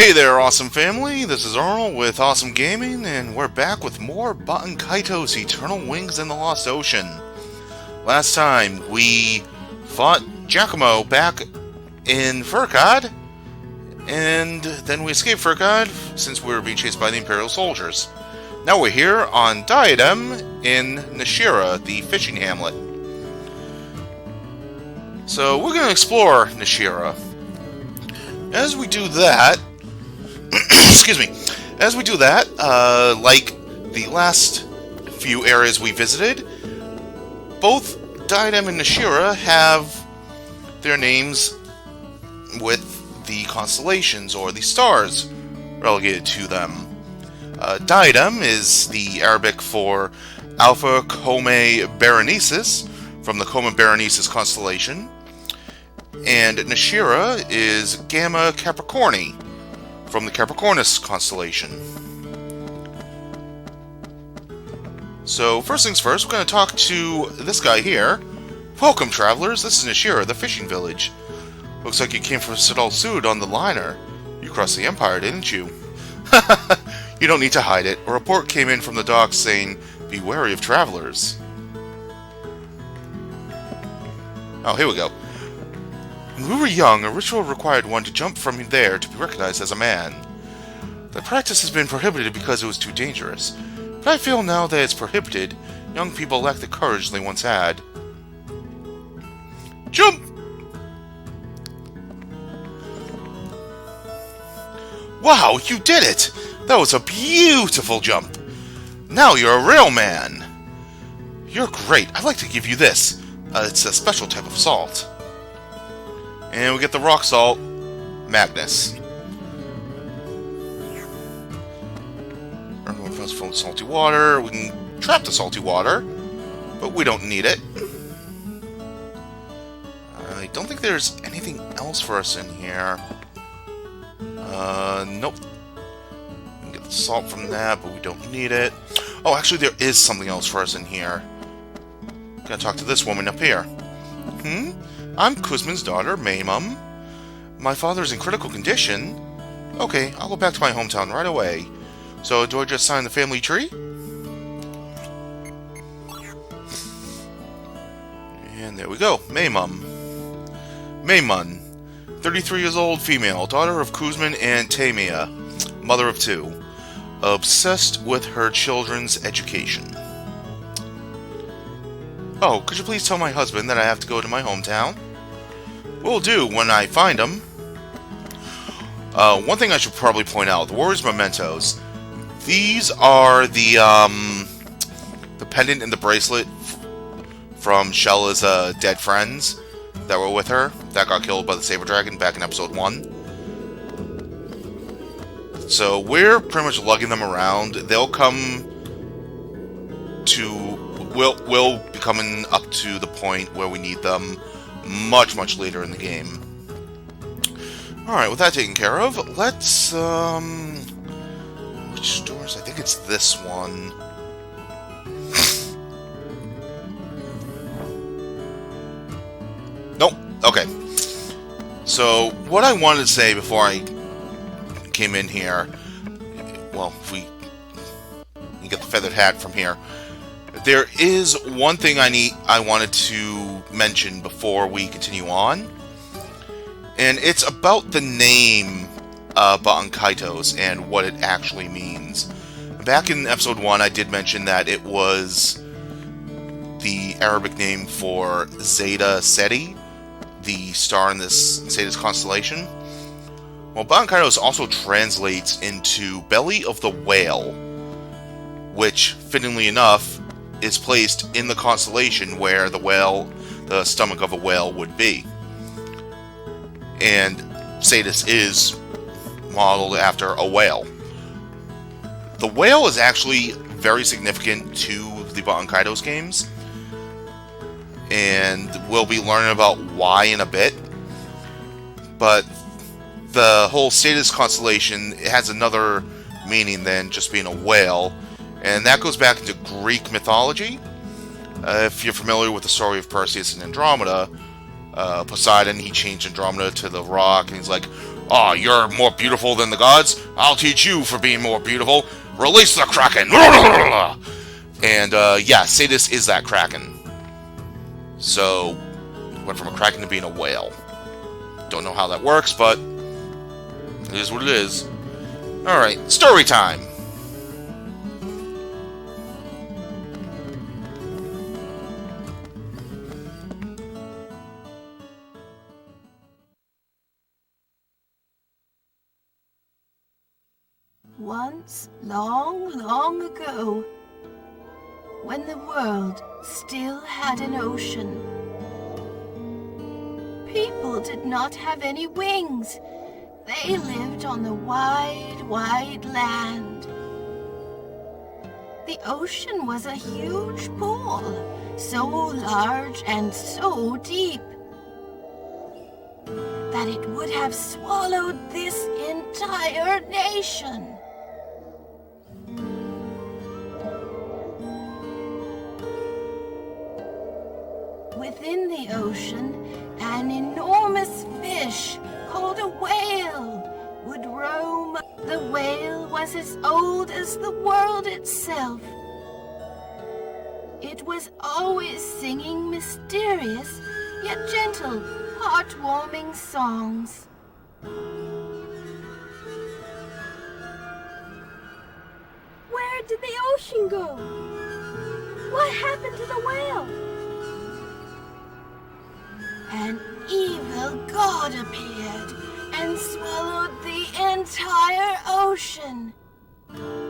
Hey there, awesome family! This is Earl with Awesome Gaming, and we're back with more Baten Kaitos Eternal Wings in the Lost Ocean. Last time, we fought Giacomo back in Furcad, and then we escaped Furcad since we were being chased by the Imperial soldiers. Now we're here on Diadem in Nashira, the fishing hamlet. So we're going to explore Nashira. As we do that, excuse me. As we do that, like the last few areas we visited, both Diadem and Nashira have their names with the constellations or the stars relegated to them. Diadem is the Arabic for Alpha Comae Berenices from the Coma Berenices constellation, and Nashira is Gamma Capricorni from the Capricornus constellation. So, first things first, we're going to talk to this guy here. Welcome, travelers. This is Nashira, the fishing village. Looks like you came from Sidal Sud on the liner. You crossed the Empire, didn't you? You don't need to hide it. A report came in from the docks saying, be wary of travelers. Oh, here we go. When we were young, a ritual required one to jump from there to be recognized as a man. The practice has been prohibited because it was too dangerous. But I feel now that it's prohibited, young people lack the courage they once had. Jump! Wow, you did it! That was a beautiful jump! Now you're a real man! You're great. I'd like to give you this. It's a special type of salt. And we get the rock salt, Magnus. Everyone feels full of salty water. We can trap the salty water, but we don't need it. I don't think there's anything else for us in here. Nope. We can get the salt from that, but we don't need it. Oh, actually, there is something else for us in here. Gotta talk to this woman up here. I'm Kuzmin's daughter, Maymum. My father's in critical condition. Okay, I'll go back to my hometown right away. So, do I just sign the family tree? And there we go, Maymum. Maymun, 33 years old, female, daughter of Kuzmin and Tamia, mother of two. Obsessed with her children's education. Oh, could you please tell my husband that I have to go to my hometown? Will do when I find him. One thing I should probably point out, the Warrior's Mementos. These are the pendant and the bracelet from Shella's dead friends that were with her, that got killed by the Saber Dragon back in episode 1. So we're pretty much lugging them around. They'll come to... We'll be coming up to the point where we need them much, much later in the game. Alright, with that taken care of, let's, which stores? I think it's this one. Nope. Okay. So, what I wanted to say before I came in here, well, if we get the feathered hat from here, there is one thing I wanted to mention before we continue on, and it's about the name Baten Kaitos and what it actually means. Back in episode 1, I did mention that it was the Arabic name for Zeta Ceti, the star in this Zeta's constellation. Well, Baten Kaitos also translates into Belly of the Whale, which, fittingly enough, is placed in the constellation where the stomach of a whale would be. And Cetus is modeled after a whale. The whale is actually very significant to the Baten Kaitos games, and we'll be learning about why in a bit. But the whole Cetus constellation has another meaning than just being a whale, and that goes back into Greek mythology. If you're familiar with the story of Perseus and Andromeda, Poseidon, he changed Andromeda to the rock, and he's like, "Ah, you're more beautiful than the gods? I'll teach you for being more beautiful. Release the Kraken!" And, yeah, Sadis is that Kraken. So, went from a Kraken to being a whale. Don't know how that works, but it is what it is. Alright, story time! Once, long, long ago, when the world still had an ocean, people did not have any wings. They lived on the wide, wide land. The ocean was a huge pool, so large and so deep that it would have swallowed this entire nation. Within the ocean, an enormous fish called a whale would roam. The whale was as old as the world itself. It was always singing mysterious, yet gentle, heartwarming songs. Where did the ocean go? What happened to the whale? An evil god appeared and swallowed the entire ocean.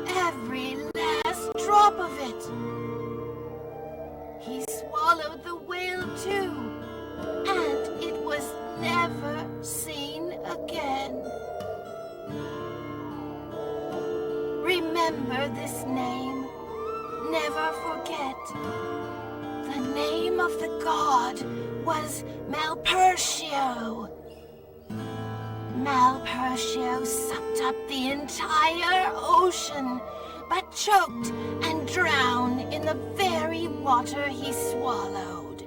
Every last drop of it. He swallowed the whale too, and it was never seen again. Remember this name. Never forget. The name of the god was Malpertio. Malpertio sucked up the entire ocean, but choked and drowned in the very water he swallowed.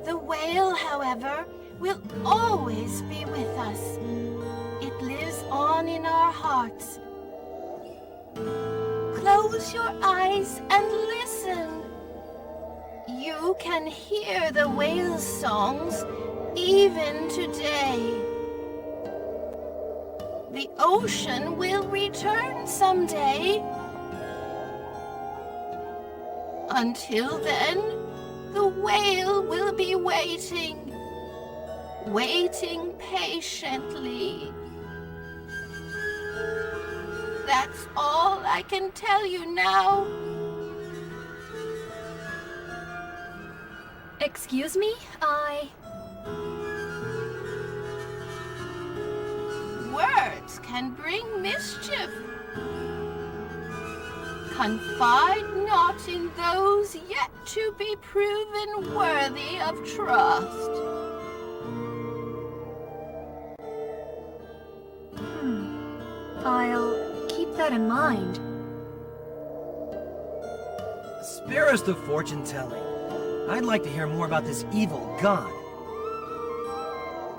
The whale, however, will always be with us. It lives on in our hearts. Close your eyes and listen. You can hear the whale's songs even today. The ocean will return someday. Until then, the whale will be waiting patiently. That's all I can tell you now. Excuse me? Words can bring mischief. Confide not in those yet to be proven worthy of trust. I'll keep that in mind. Spare us the fortune-telling. I'd like to hear more about this evil god.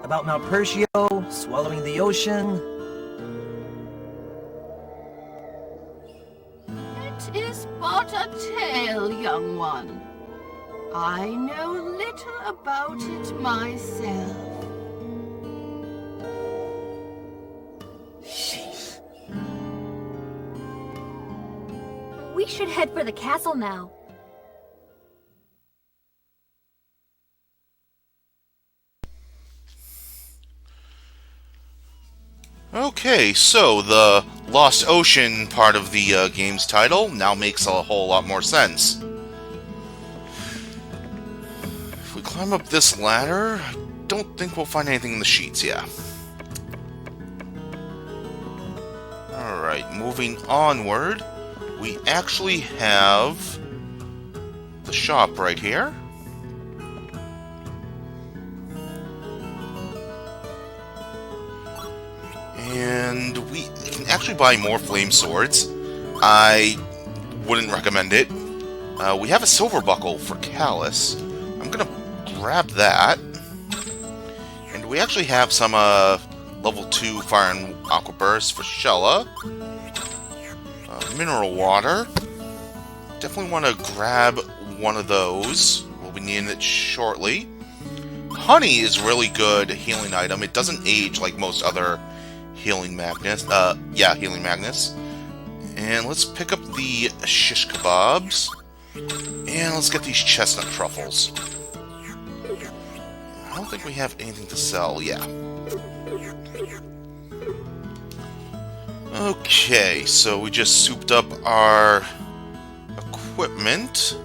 About Malpertio swallowing the ocean. It is but a tale, young one. I know little about it myself. Jeez. We should head for the castle now. Okay, so the Lost Ocean part of the game's title now makes a whole lot more sense. If we climb up this ladder, I don't think we'll find anything in the sheets, yeah. Alright, moving onward, we actually have the shop right here. And we can actually buy more flame swords. I wouldn't recommend it. We have a silver buckle for Callus. I'm gonna grab that. And we actually have some level 2 Fire and Aqua Burst for Shella. Mineral Water. Definitely want to grab one of those. We'll be needing it shortly. Honey is really good healing item. It doesn't age like most other healing magnets. Healing magnets. And let's pick up the shish kebabs. And let's get these chestnut truffles. I don't think we have anything to sell. Yeah. Okay, so we just souped up our equipment.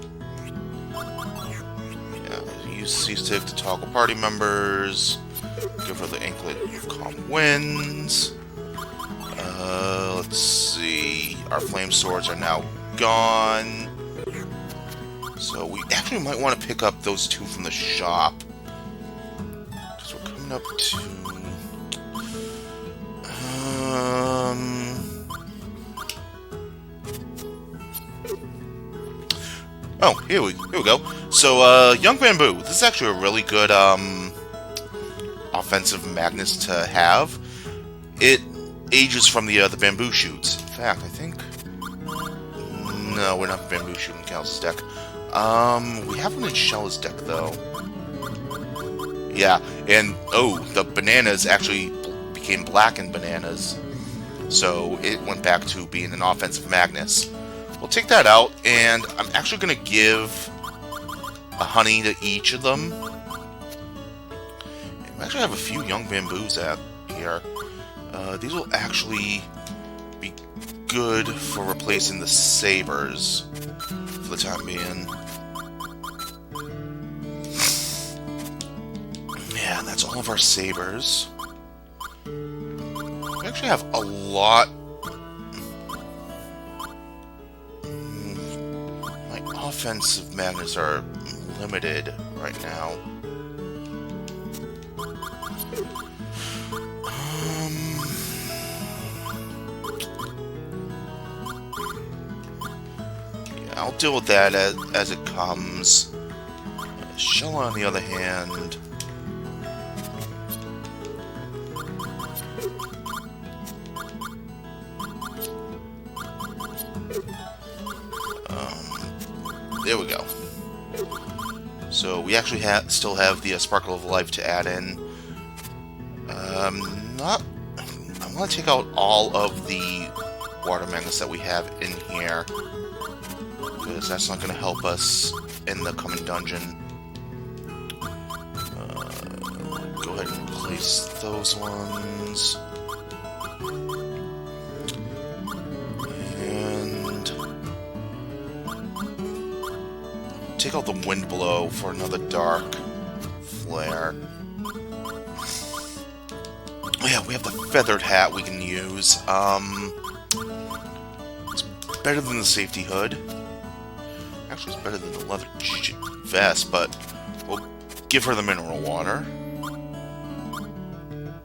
Yeah, use C-Stick to toggle party members. Give her the Anklet of Calm Winds. Let's see. Our flame swords are now gone. So we actually might want to pick up those two from the shop. Because we're coming up to... Oh, here we go. So, Young Bamboo. This is actually a really good, offensive Magnus to have. It ages from the bamboo shoots. In fact, I think... No, we're not bamboo shoot in Cal's deck. We have one in Shella's deck, though. Yeah, and, oh, the bananas actually became blackened bananas. So, it went back to being an offensive Magnus. We'll take that out, and I'm actually going to give a honey to each of them. And we actually have a few young bamboos out here. These will actually be good for replacing the sabers for the time being. Yeah, and that's all of our sabers. We actually have a lot. Offensive magnets are limited right now. Yeah, I'll deal with that as it comes. Shella, on the other hand... There we go. So we actually still have the Sparkle of Life to add in. I want to take out all of the water magnets that we have in here, because that's not going to help us in the coming dungeon. Go ahead and replace those ones. Take out the Wind Blow for another Dark Flare. Oh yeah, we have the Feathered Hat we can use. It's better than the Safety Hood. Actually, it's better than the Leather Vest, but we'll give her the Mineral Water.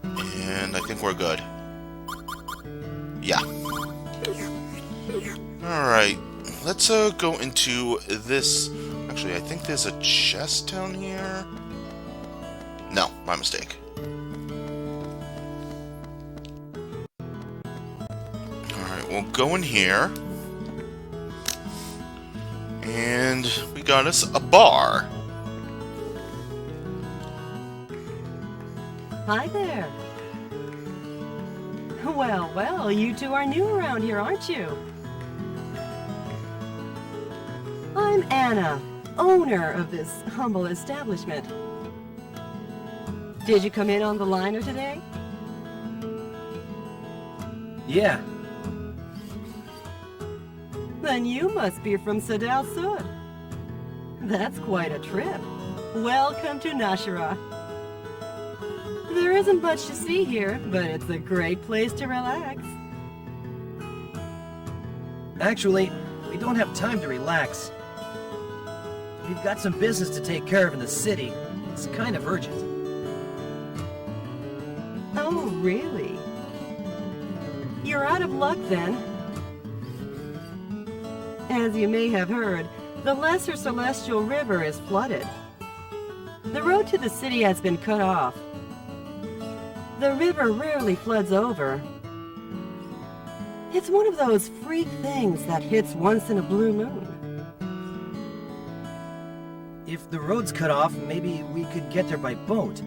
And I think we're good. Yeah. Alright, let's go into this... Actually, I think there's a chest down here. No, my mistake. Alright, we'll go in here. And we got us a bar. Hi there. Well, well, you two are new around here, aren't you? I'm Anna, owner of this humble establishment. Did you come in on the liner today? Yeah. Then you must be from Sadal Sud. That's quite a trip. Welcome to Nashara. There isn't much to see here, but it's a great place to relax. Actually, we don't have time to relax. We've got some business to take care of in the city. It's kind of urgent. Oh, really? You're out of luck then. As you may have heard, the Lesser Celestial River is flooded. The road to the city has been cut off. The river rarely floods over. It's one of those freak things that hits once in a blue moon. If the road's cut off, maybe we could get there by boat.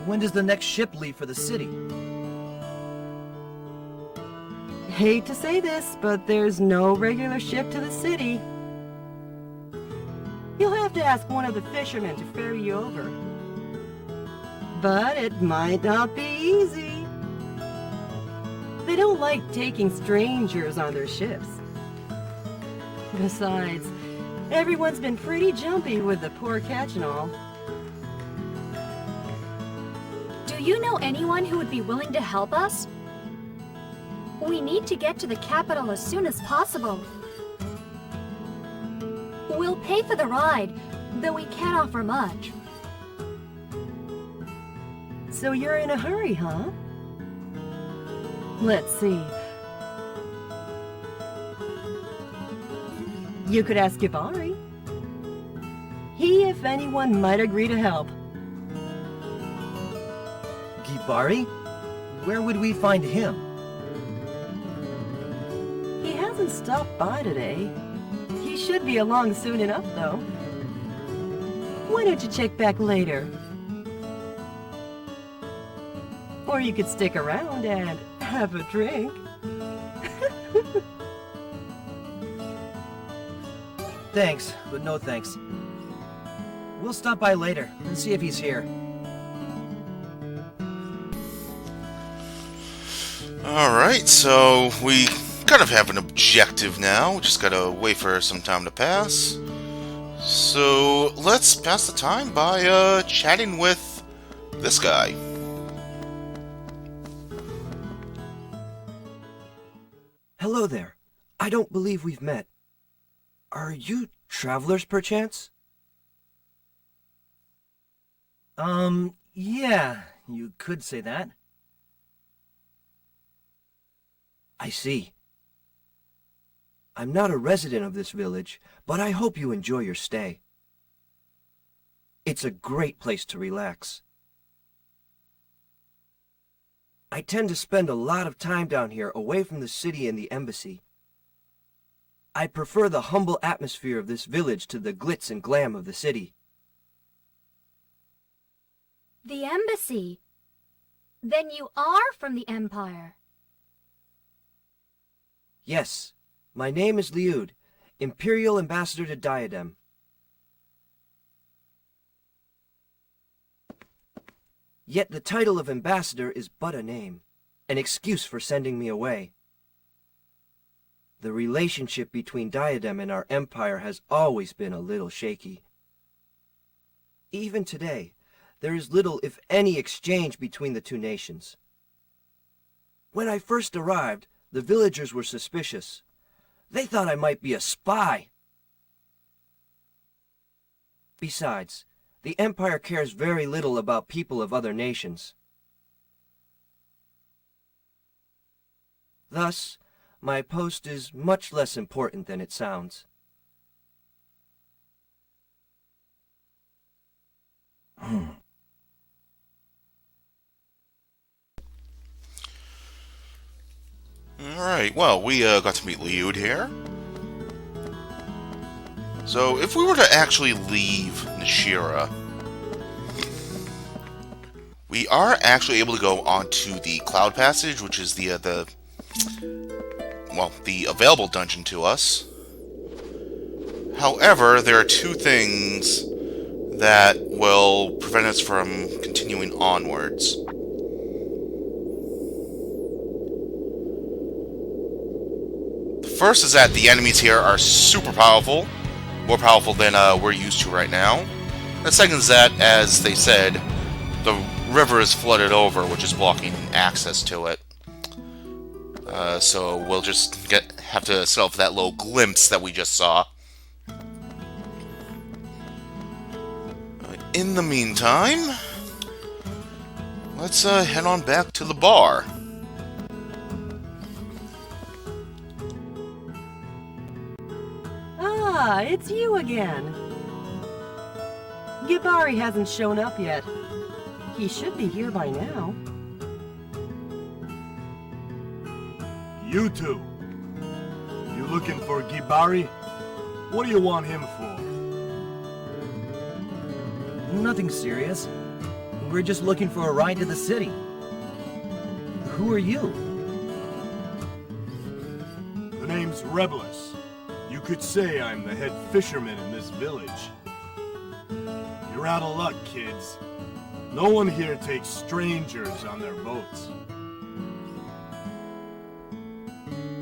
When does the next ship leave for the city? Hate to say this, but there's no regular ship to the city. You'll have to ask one of the fishermen to ferry you over. But it might not be easy. They don't like taking strangers on their ships. Besides, everyone's been pretty jumpy with the poor catch and all. Do you know anyone who would be willing to help us? We need to get to the capital as soon as possible. We'll pay for the ride, though we can't offer much. So you're in a hurry, huh? Let's see. You could ask Gibari. He, if anyone, might agree to help. Gibari? Where would we find him? He hasn't stopped by today. He should be along soon enough, though. Why don't you check back later? Or you could stick around and have a drink. Thanks, but no thanks. We'll stop by later and see if he's here. Alright, so we kind of have an objective now. We just gotta wait for some time to pass. So let's pass the time by chatting with this guy. Hello there. I don't believe we've met. Are you travelers, perchance? Yeah, you could say that. I see. I'm not a resident of this village, but I hope you enjoy your stay. It's a great place to relax. I tend to spend a lot of time down here away from the city and the embassy. I prefer the humble atmosphere of this village to the glitz and glam of the city. The embassy? Then you are from the Empire. Yes, my name is Liud, Imperial Ambassador to Diadem. Yet the title of Ambassador is but a name, an excuse for sending me away. The relationship between Diadem and our empire has always been a little shaky. Even today, there is little, if any, exchange between the two nations. When I first arrived, the villagers were suspicious. They thought I might be a spy. Besides, the Empire cares very little about people of other nations. Thus, my post is much less important than it sounds. Alright, well, we got to meet Liud here. So, if we were to actually leave Nashira, we are actually able to go onto the Cloud Passage, which is the available dungeon to us. However, there are two things that will prevent us from continuing onwards. The first is that the enemies here are super powerful, more powerful than we're used to right now. The second is that, as they said, the river is flooded over, which is blocking access to it. So we'll just have to settle for that little glimpse that we just saw. In the meantime, let's head on back to the bar. Ah, it's you again. Gibari hasn't shown up yet. He should be here by now. You two. You looking for Gibari? What do you want him for? Nothing serious. We're just looking for a ride to the city. Who are you? The name's Rebelus. You could say I'm the head fisherman in this village. You're out of luck, kids. No one here takes strangers on their boats.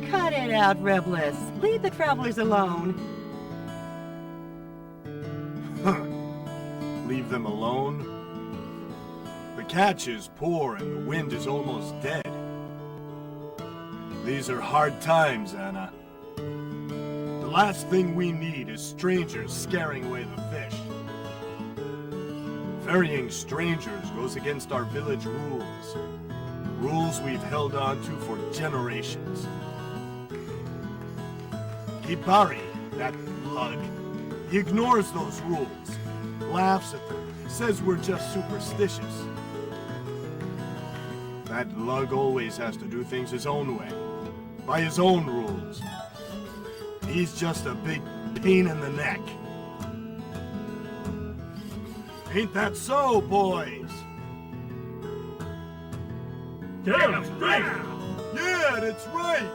Cut it out, Rebelus. Leave the travelers alone. Leave them alone? The catch is poor and the wind is almost dead. These are hard times, Anna. The last thing we need is strangers scaring away the fish. Ferrying strangers goes against our village rules. Rules we've held on to for generations. Gibari, that lug, he ignores those rules, laughs at them, says we're just superstitious. That lug always has to do things his own way, by his own rules. He's just a big pain in the neck. Ain't that so, boys? Damn straight! Yeah, that's right!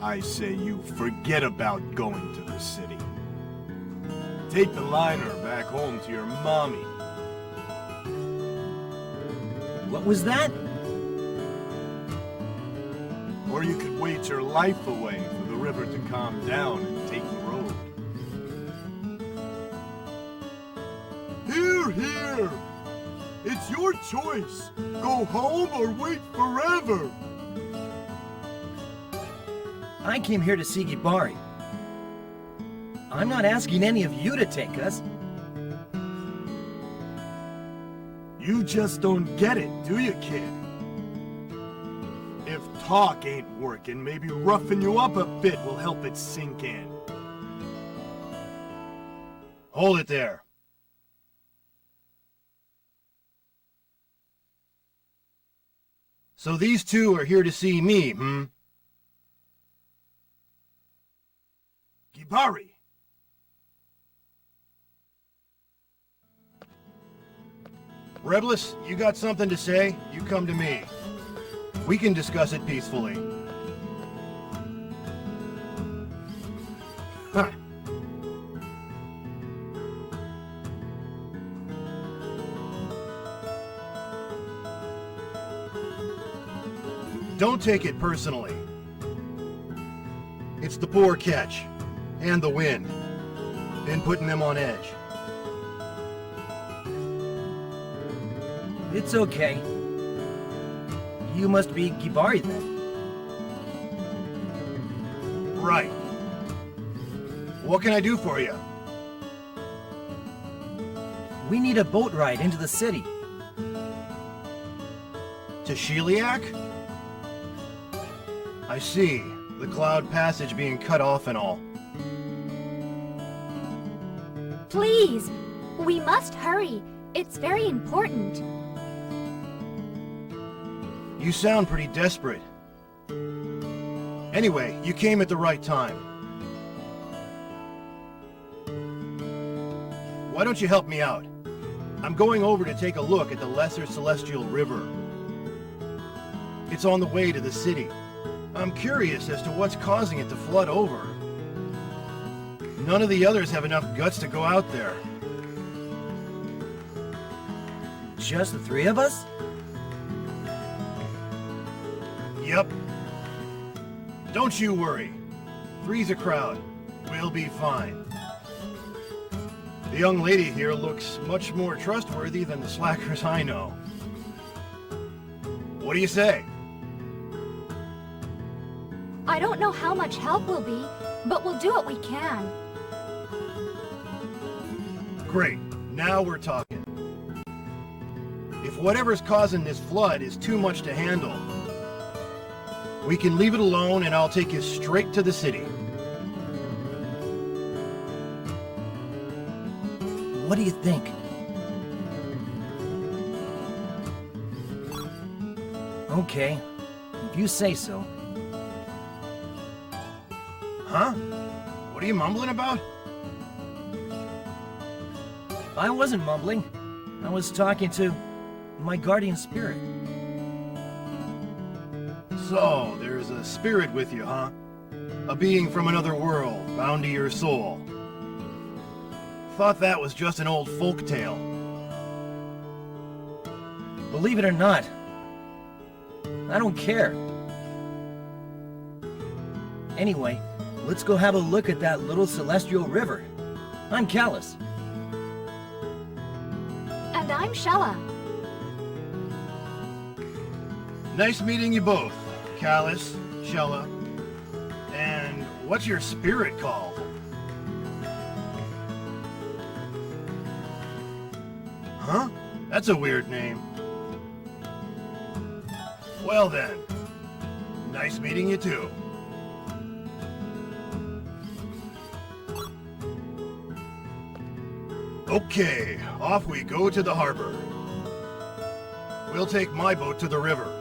I say you forget about going to the city. Take the liner back home to your mommy. What was that? Or you could wait your life away for the river to calm down and take the road. Here, here! It's your choice! Go home or wait forever! I came here to see Gibari. I'm not asking any of you to take us. You just don't get it, do you, kid? If talk ain't working, maybe roughing you up a bit will help it sink in. Hold it there. So these two are here to see me, hmm? Gibari! Rebelus, you got something to say? You come to me. We can discuss it peacefully. Huh. Don't take it personally. It's the poor catch, and the wind, been putting them on edge. It's okay. You must be Gibari then. Right. What can I do for you? We need a boat ride into the city. To Sheliak? I see. The Cloud Passage being cut off and all. Please! We must hurry. It's very important. You sound pretty desperate. Anyway, you came at the right time. Why don't you help me out? I'm going over to take a look at the Lesser Celestial River. It's on the way to the city. I'm curious as to what's causing it to flood over. None of the others have enough guts to go out there. Just the three of us? Yep. Don't you worry. Three's a crowd. We'll be fine. The young lady here looks much more trustworthy than the slackers I know. What do you say? I don't know how much help will be, but we'll do what we can. Great. Now we're talking. If whatever's causing this flood is too much to handle, we can leave it alone and I'll take you straight to the city. What do you think? Okay, if you say so. Huh? What are you mumbling about? I wasn't mumbling. I was talking to my guardian spirit. So, there's a spirit with you, huh? A being from another world, bound to your soul. Thought that was just an old folk tale. Believe it or not, I don't care. Anyway, let's go have a look at that little celestial river. I'm Callus. And I'm Shella. Nice meeting you both, Callus, Shella. And what's your spirit called? Huh? That's a weird name. Well then, nice meeting you too. Okay, off we go to the harbor. We'll take my boat to the river.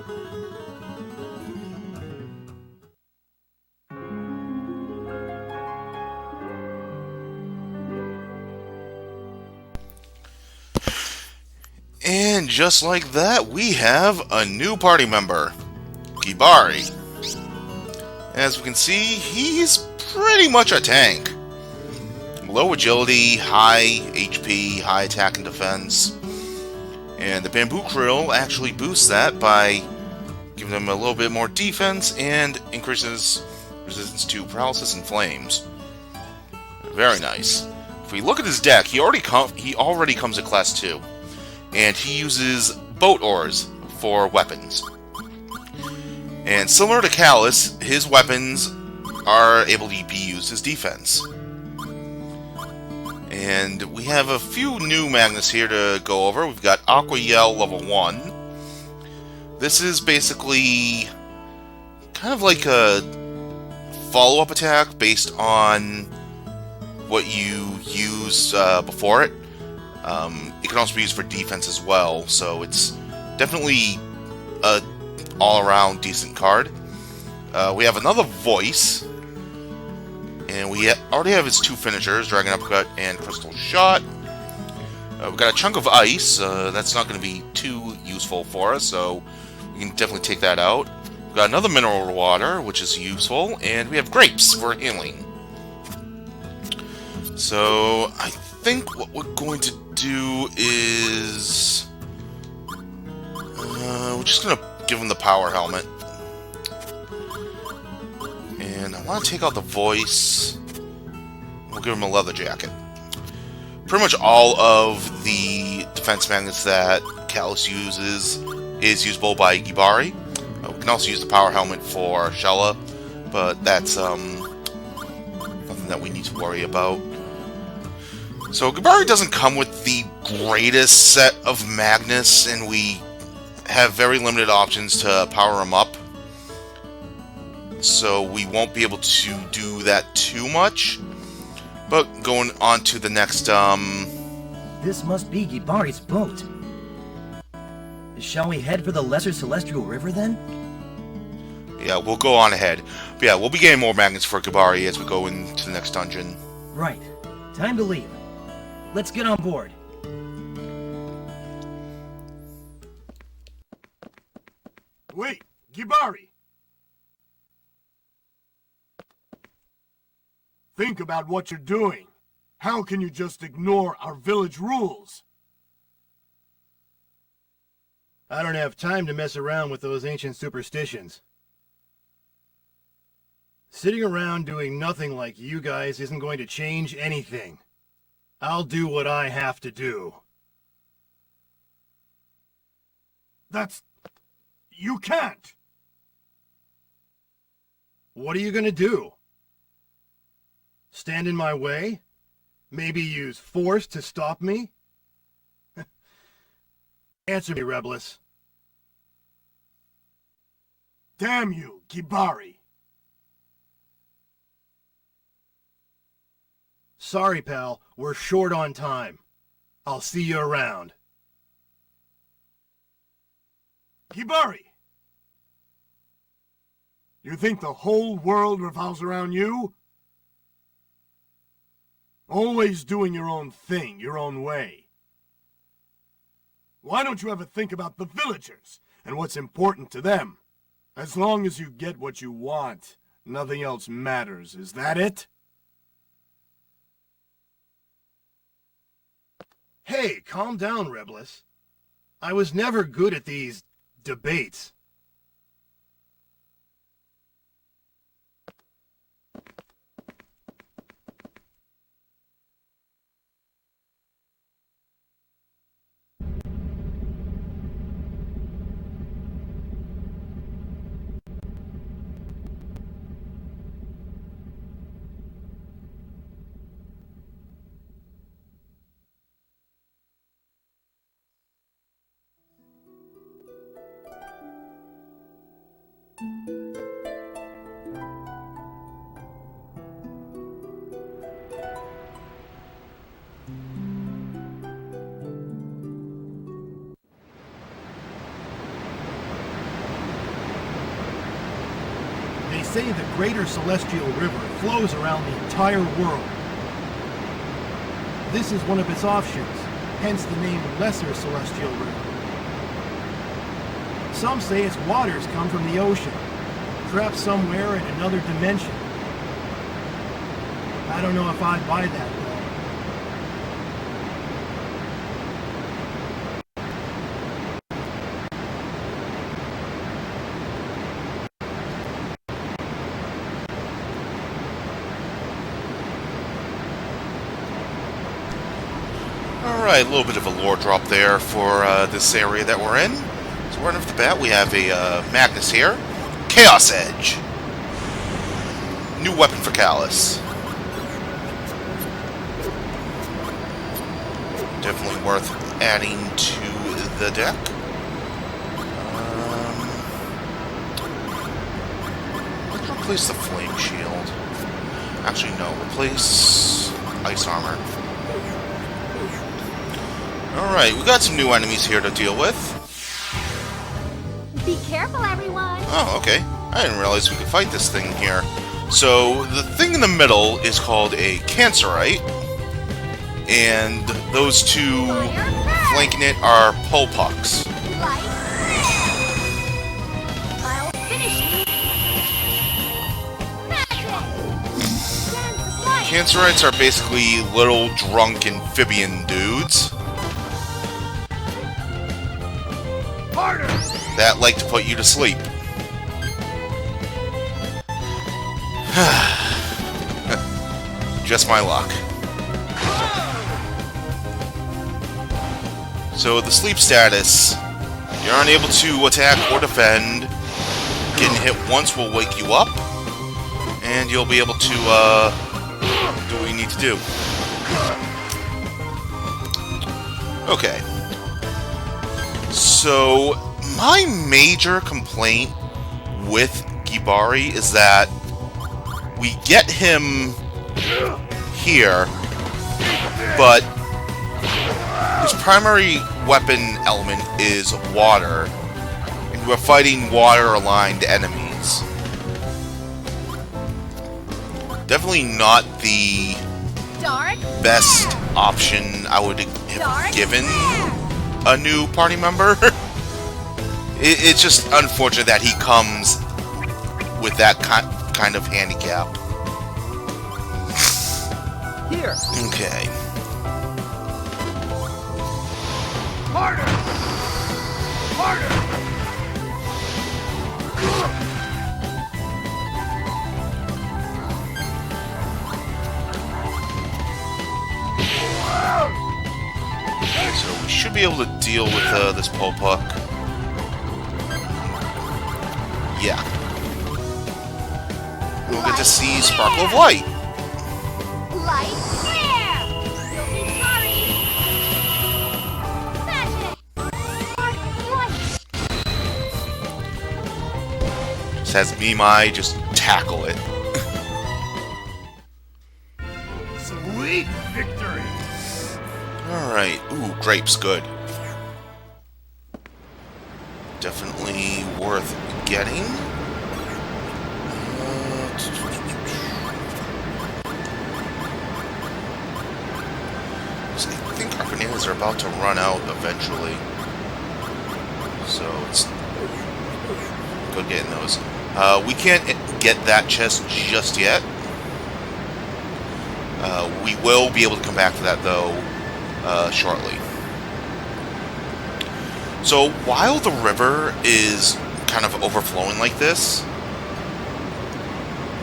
And just like that, we have a new party member, Gibari. As we can see, he's pretty much a tank. Low agility, high HP, high attack and defense. And the bamboo krill actually boosts that by giving him a little bit more defense and increases resistance to paralysis and flames. Very nice. If we look at his deck, he already comes at class 2. And he uses boat oars for weapons. And similar to Callus, his weapons are able to be used as defense. And we have a few new magnets here to go over. We've got Aqua Yell level 1. This is basically kind of like a follow-up attack based on what you used before it. It can also be used for defense as well, so it's definitely a all-around decent card. We have another voice, and we already have his 2 finishers, Dragon Uppercut and Crystal Shot. We've got a chunk of ice. That's not going to be too useful for us, so we can definitely take that out. We've got another mineral water, which is useful, and we have grapes for healing. So I think what we're going to do is we're just going to give him the power helmet. And I want to take out the voice. We'll give him a leather jacket. Pretty much all of the defense magnets that Callus uses is usable by Gibari. We can also use the power helmet for Shella, but that's nothing that we need to worry about. So Gibari doesn't come with the greatest set of magnets, and we have very limited options to power him up. So we won't be able to do that too much. But going on to the next, This must be Gibari's boat. Shall we head for the Lesser Celestial River then? Yeah, we'll go on ahead. But yeah, we'll be getting more magnets for Gibari as we go into the next dungeon. Right. Time to leave. Let's get on board. Wait, Gibari! Think about what you're doing. How can you just ignore our village rules? I don't have time to mess around with those ancient superstitions. Sitting around doing nothing like you guys isn't going to change anything. I'll do what I have to do. You can't! What are you gonna do? Stand in my way? Maybe use force to stop me? Answer me, Rebelus. Damn you, Gibari! Sorry, pal. We're short on time. I'll see you around. Hibari! You think the whole world revolves around you? Always doing your own thing, your own way. Why don't you ever think about the villagers and what's important to them? As long as you get what you want, nothing else matters. Is that it? Hey, calm down, Reblis. I was never good at these debates. They say the Greater Celestial River flows around the entire world. This is one of its offshoots, hence the name Lesser Celestial River. Some say its waters come from the ocean, trapped somewhere in another dimension. I don't know if I'd buy that, though. Alright, a little bit of a lore drop there for this area that we're in. So right off the bat, we have a Magnus here. Chaos Edge. New weapon for Callus. Definitely worth adding to the deck. Let's replace the Flame Shield. Actually, no. Replace Ice Armor. Alright, we got some new enemies here to deal with. Be careful, everyone! Oh, okay. I didn't realize we could fight this thing here. So, the thing in the middle is called a Cancerite. And those two flanking it are Polpucks. I'll finish you! Cancerites are basically little drunk amphibian dudes that like to put you to sleep. Just my luck. So the sleep status, you're unable to attack or defend. Getting hit once will wake you up, and you'll be able to do what you need to do. Okay. So my major complaint with Hibari is that we get him here, but his primary weapon element is water, and we're fighting water-aligned enemies. Definitely not the best option I would have given a new party member. It's just unfortunate that he comes with that kind of handicap. Here. Okay. Harder! Harder! So we should be able to deal with this Polpuck. Yeah. We'll get to see Sparkle of Light. Light flare! You'll be sorry! Smash it! Just has Mimai just tackle it. Sweet victory! Alright. Ooh, grapes, good. Definitely worth getting. I think our bananas are about to run out eventually. So it's good getting those. We can't get that chest just yet. We will be able to come back to that though shortly. So while the river is kind of overflowing like this,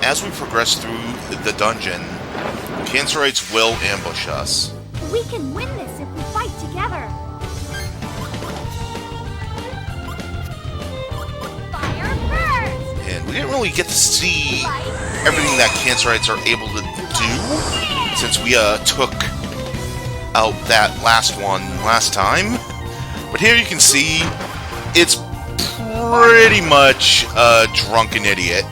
as we progress through the dungeon, Cancerites will ambush us. We can win this if we fight together. Fire first! And we didn't really get to see everything that Cancerites are able to do since we took out that last one last time. But here you can see it's pretty much a drunken idiot.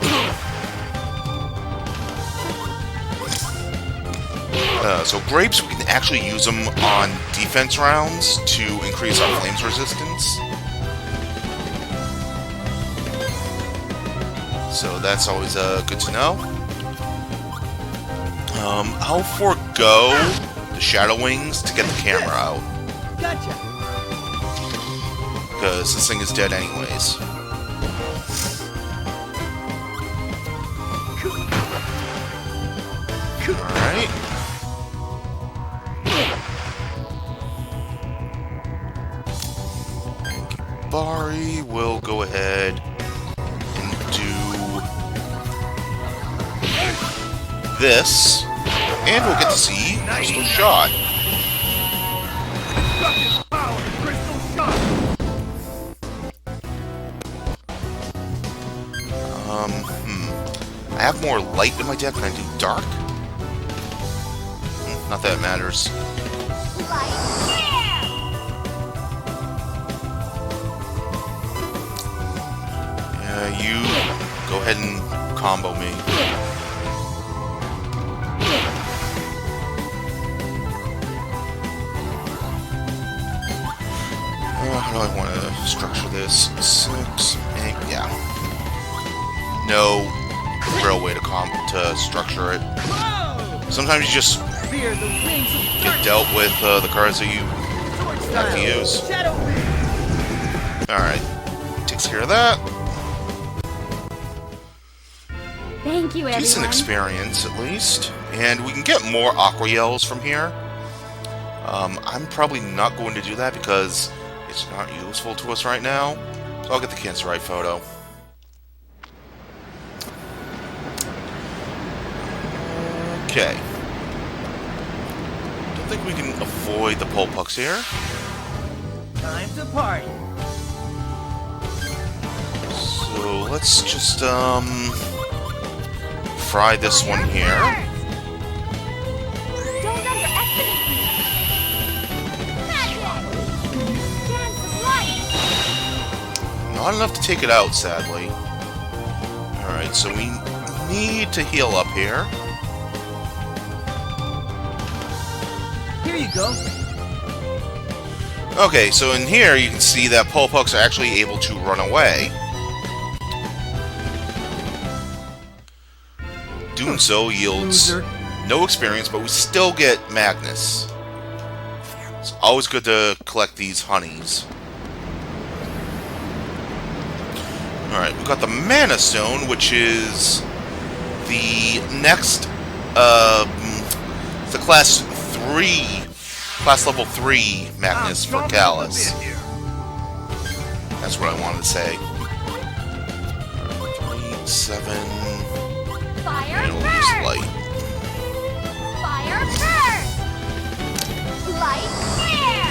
So grapes, we can actually use them on defense rounds to increase our flames resistance. So that's always good to know. I'll forego the Shadow Wings to get the camera out. Gotcha. Because this thing is dead anyways. Alright. Bari will go ahead and do this, and we'll get to see Crystal Shot. Power, crystal shot. I have more light in my deck than I do dark. Not that it matters. Yeah, you go ahead and combo me. How do I want to structure this? 6, 8, yeah. No real way to structure it. Sometimes you just get dealt with the cards that you have to use. Alright. Takes care of that. Thank you, everyone. Decent experience, at least. And we can get more Aqua Yells from here. I'm probably not going to do that because it's not useful to us right now. So I'll get the Cancerite photo. Okay. Don't think we can avoid the Pulpucks here. Time to party. So let's just fry this one here. Don't underestimate me. Magic! Dance of light! Not enough to take it out, sadly. Alright, so we need to heal up here. Here you go. Okay, so in here you can see that Pulpucks are actually able to run away. Doing so yields no experience, but we still get Magnus. It's always good to collect these honeys. Alright, we've got the Mana Stone, which is the next, the class level 3 Magnus for Callus. That's what I wanted to say. 3, 7... Fire and we'll first! use light. Fire first! Light clear!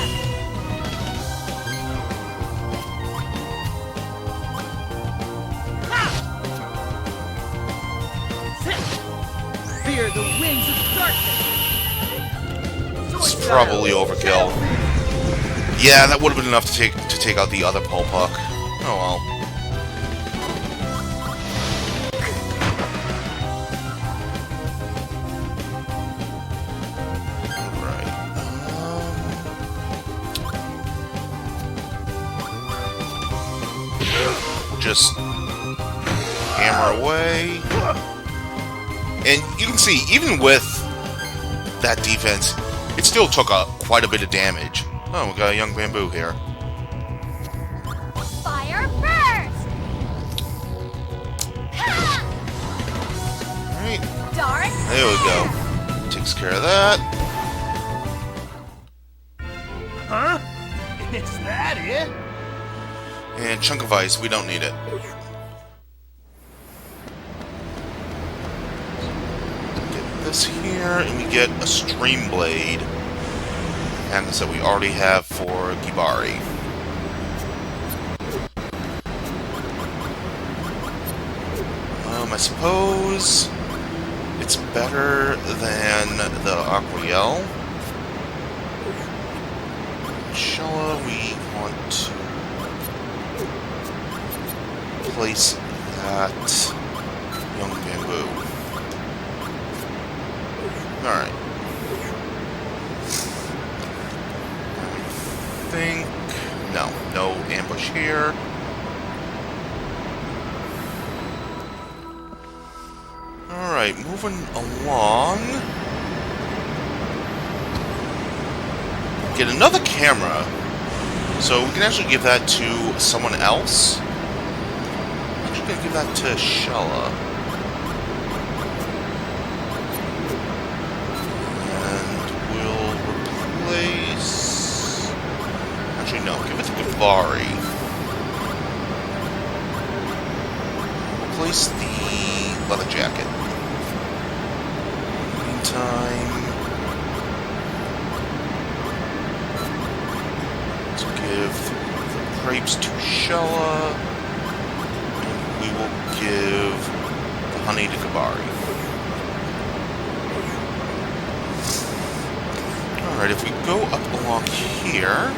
Fear the wings of darkness. It's probably overkill. Yeah, that would have been enough to take out the other Pulpuck. Oh well. Alright. just hammer away. And you can see, even with that defense, it still took quite a bit of damage. Oh, we got a young bamboo here. Fire first! Alright, Dark! there we go. Takes care of that. Huh? Is that it? And chunk of ice, we don't need it. Get this here, and we get a stream blade. And this that we already have for Gibari. I suppose it's better than the Aquariel. Shella, we want to place that young bamboo. Alright. I think... No ambush here. Alright, moving along. Get another camera, so we can actually give that to someone else. I'm actually going to give that to Shella. And we'll replace... Actually, no, give it to Gibari. Replace the leather jacket. Meantime, let's give the grapes to Shella, and we will give the honey to Gibari. Alright, if we go up along here,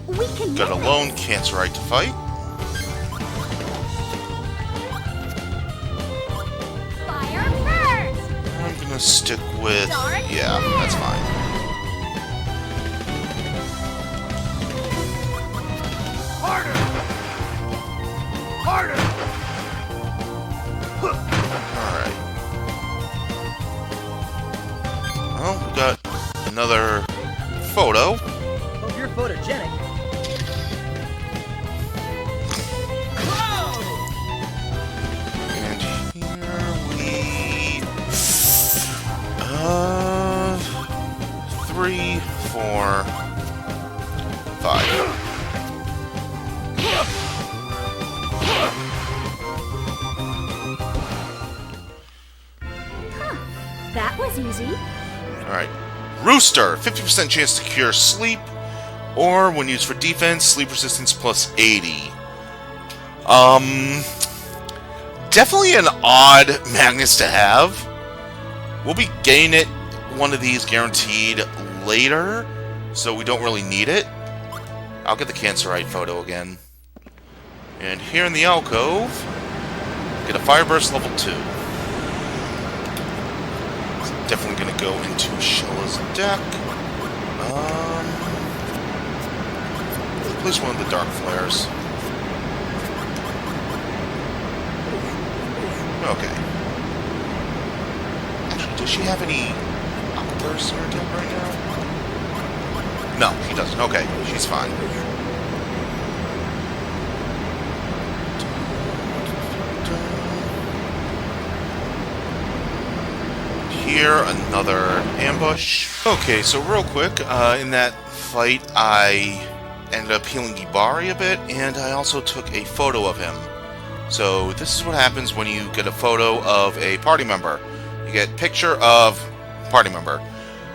We can got a make lone Cancerite to fight. fire first! I'm gonna stick with... Dark yeah, that's fine. Harder! Harder! Alright. Well, we got another photo. Hope you're photogenic. And here we... 3, 4, 5. That was easy. Alright. Rooster! 50% chance to cure sleep, or when used for defense, sleep resistance plus 80. Definitely an odd Magnus to have. We'll be getting it, one of these guaranteed later, so we don't really need it. I'll get the Cancerite photo again. And here in the alcove, get a Fireburst level 2. It's definitely going to go into Shella's deck. Place one of the Dark Flares. Okay. Actually, does she have any Aquabursts in her deck right now? No, she doesn't. Okay, she's fine. Here, another ambush. Okay, so real quick, in that fight, I ended up healing Gibari a bit, and I also took a photo of him. So this is what happens when you get a photo of a party member. You get picture of party member.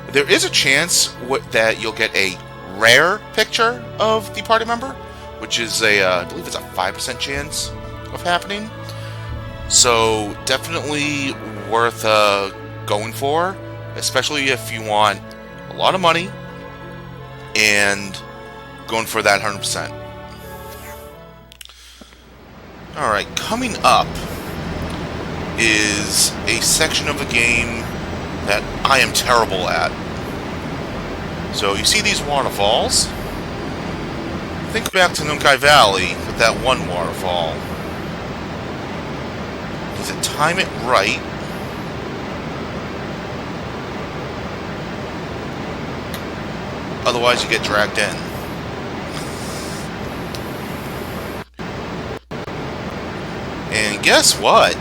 There is a chance that you'll get a rare picture of the party member, which is I believe it's a 5% chance of happening. So definitely worth going for, especially if you want a lot of money and going for that 100%. Alright, coming up is a section of the game that I am terrible at. So you see these waterfalls? Think back to Nunkai Valley with that one waterfall. Does it time it right? Otherwise you get dragged in. And guess what?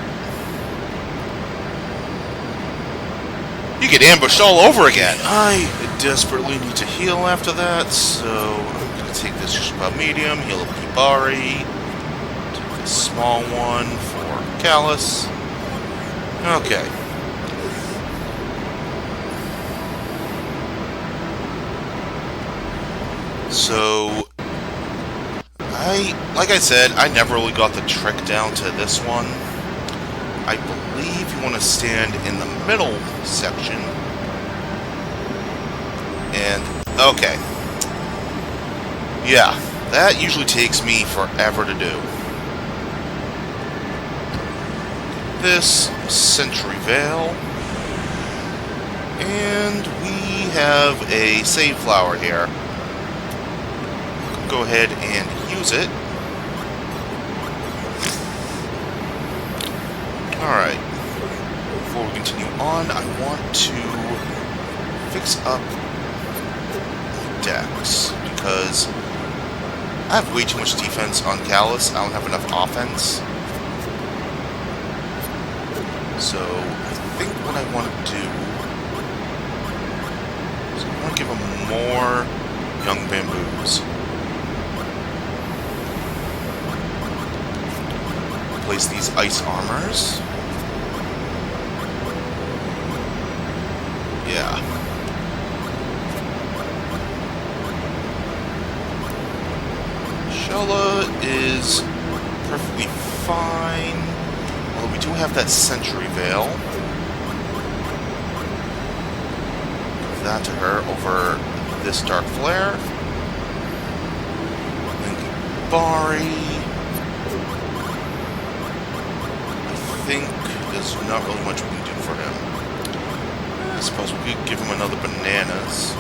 You get ambushed all over again. I desperately need to heal after that, so I'm going to take this Shishiba medium, heal up Kibari, take this small one for Callus. Okay. So, like I said, I never really got the trick down to this one. I believe you want to stand in the middle section. And, okay. Yeah, that usually takes me forever to do. This Century Veil. And we have a save flower here. Go ahead and use it. Alright. Before we continue on, I want to fix up my decks, because I have way too much defense on Callus. I don't have enough offense. So, I think what I want to do is I want to give him more young bamboos. Place these ice armors. Yeah. Shella is perfectly fine. Although we do have that Century Veil. Give that to her over this Dark Flare. Bari. I think there's not really much we can do for him. I suppose we could give him another bananas.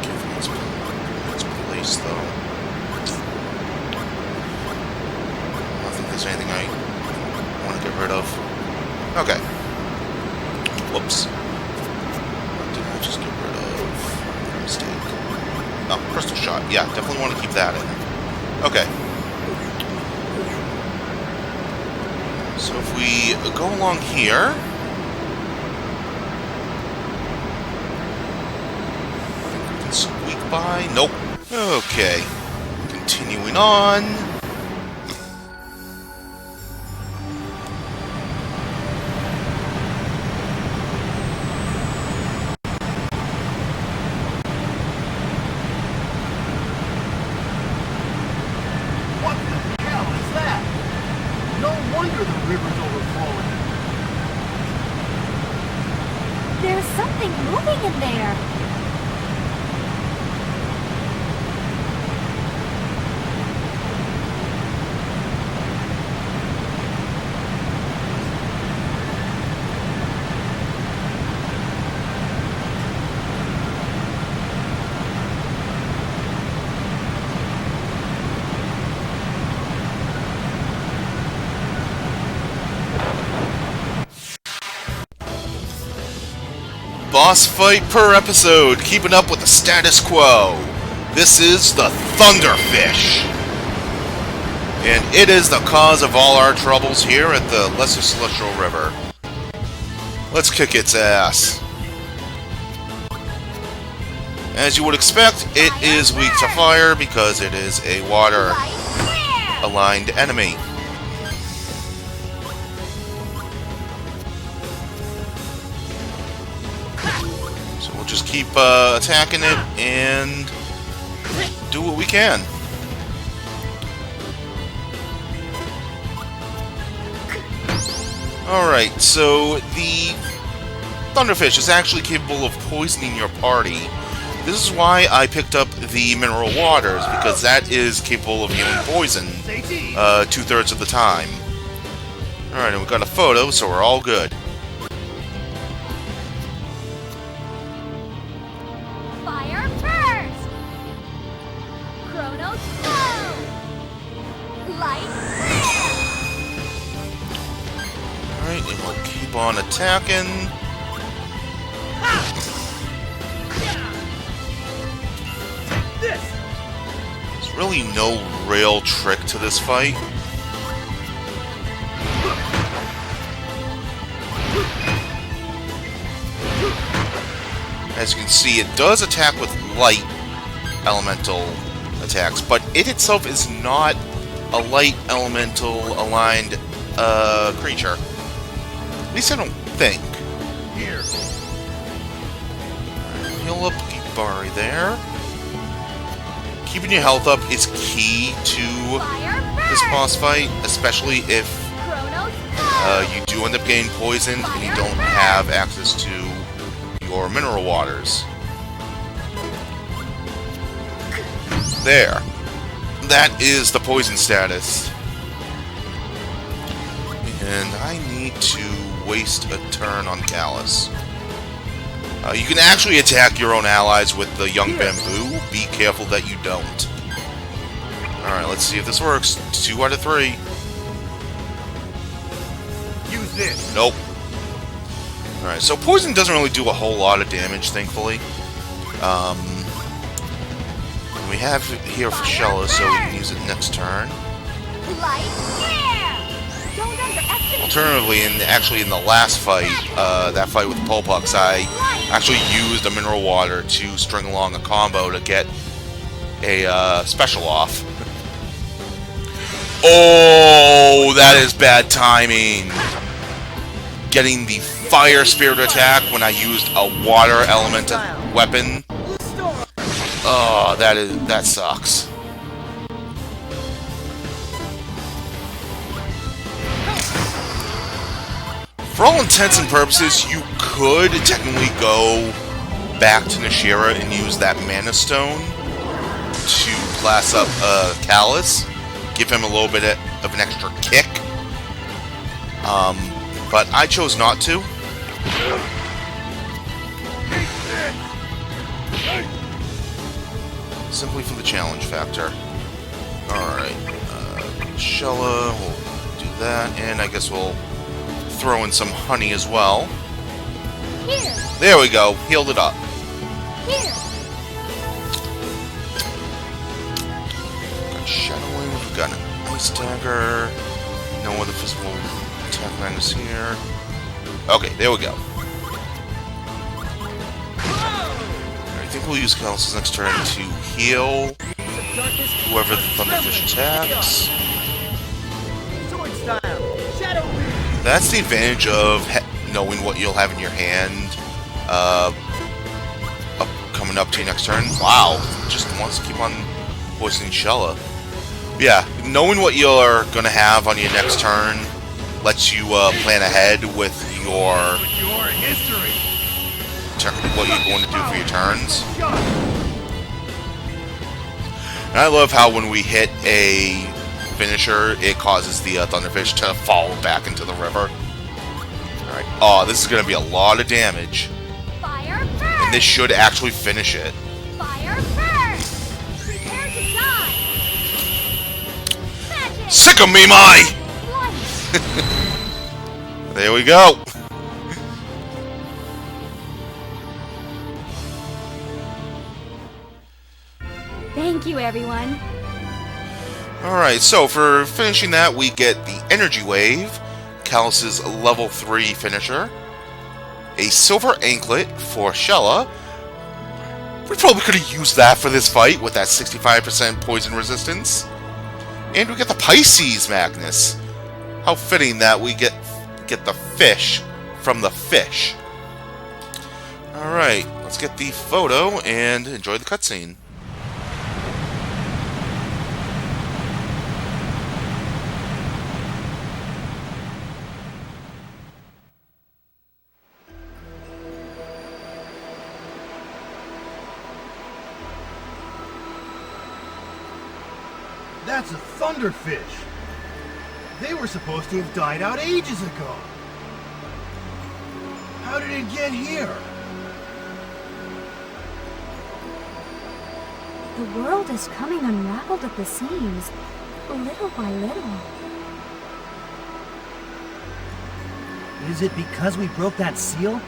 Give him his place, though. I don't think there's anything I want to get rid of. Okay. Whoops. What did I just get rid of? Mistake. Oh, Crystal Shot. Yeah, definitely want to keep that in. Okay. So if we go along here, I think we can squeak by. Nope. Okay. Continuing on. What the hell is that? No wonder the river's overflowing. There's something moving in there. Boss fight per episode, keeping up with the status quo. This is the Thunderfish. And it is the cause of all our troubles here at the Lesser Celestial River. Let's kick its ass. As you would expect, it is weak to fire because it is a water-aligned enemy. So we'll just keep attacking it and do what we can. Alright, so the Thunderfish is actually capable of poisoning your party. This is why I picked up the Mineral Waters, because that is capable of healing poison 2/3 of the time. Alright, and we got a photo, so we're all good. on attacking. There's really no real trick to this fight. As you can see, it does attack with light elemental attacks, but it itself is not a light elemental aligned creature. At least I don't think. Here. Heal up Gibari there. Keeping your health up is key to this boss fight, especially if you do end up getting poisoned and you don't have access to your mineral waters. There. That is the poison status. And I need to waste a turn on Callus. You can actually attack your own allies with the Young Bamboo. Be careful that you don't. Alright, let's see if this works. 2 out of 3. Use this. Nope. Alright, so poison doesn't really do a whole lot of damage, thankfully. We have it here for Shella, so we can use it next turn. Alternatively, actually in the last fight, that fight with the Polpucks, I actually used a mineral water to string along a combo to get a special off. Oh, that is bad timing. Getting the fire spirit attack when I used a water element weapon. Oh, that sucks. For all intents and purposes, you could technically go back to Nashira and use that Mana Stone to class up Callus. Give him a little bit of an extra kick. But I chose not to. Simply for the challenge factor. Alright. Shella, we'll do that. And I guess we'll throw in some honey as well. Here. There we go. Healed it up. Here. Got Shadowing. We've got an Ice Dagger. No other physical attack magnus here. Okay, there we go. I think we'll use Callus' next turn to heal whoever the Thunderfish attacks. That's the advantage of knowing what you'll have in your hand coming up to your next turn. Wow, just wants to keep on poisoning Shella. Yeah, knowing what you're going to have on your next turn lets you plan ahead with your what you're going to do for your turns. And I love how when we hit a finisher, it causes the Thunderfish to fall back into the river. Alright. Oh, this is going to be a lot of damage. Fire first. And this should actually finish it. Fire first. Prepare to die. Magic. Sick of me, my! There we go. Thank you, everyone. Alright, so for finishing that, we get the Energy Wave, Callus' level 3 finisher, a Silver Anklet for Shella. We probably could have used that for this fight with that 65% poison resistance. And we get the Pisces Magnus. How fitting that we get the fish from the fish. Alright, let's get the photo and enjoy the cutscene. That's a thunderfish. They were supposed to have died out ages ago. How did it get here? The world is coming unraveled at the seams, little by little. Is it because we broke that seal?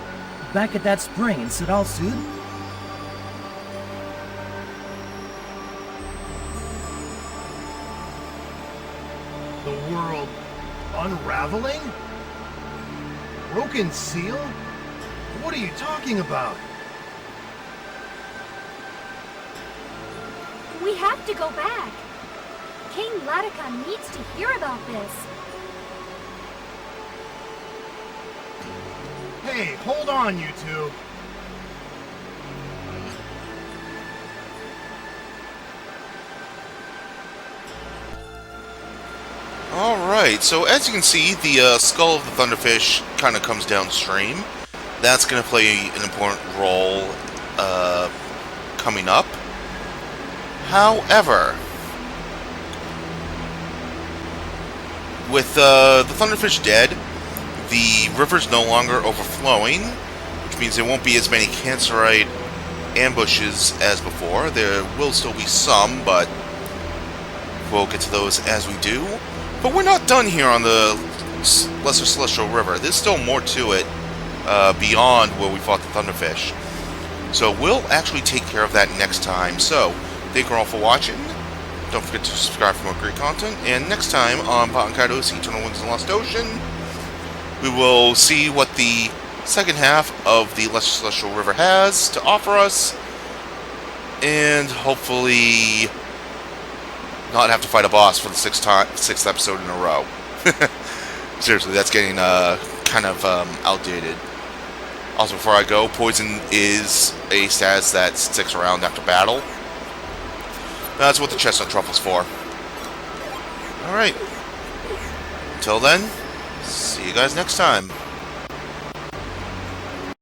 Back at that spring in Sidal Sud? The world unraveling? Broken seal? What are you talking about? We have to go back. King Latika needs to hear about this. Hey, hold on, you two. Alright, so as you can see, the skull of the Thunderfish kind of comes downstream. That's going to play an important role coming up. However, with the Thunderfish dead, the river's no longer overflowing, which means there won't be as many Cancerite ambushes as before. There will still be some, but we'll get to those as we do. But we're not done here on the Lesser Celestial River. There's still more to it beyond where we fought the Thunderfish. So we'll actually take care of that next time. So, thank you all for watching. Don't forget to subscribe for more great content. And next time on Baten Kaitos, Eternal Winds and Lost Ocean, we will see what the second half of the Lesser Celestial River has to offer us. And hopefully not have to fight a boss for the sixth episode in a row. Seriously, that's getting kind of outdated. Also, before I go, Poison is a status that sticks around after battle. That's what the Chestnut Truffle's for. Alright. Until then, see you guys next time.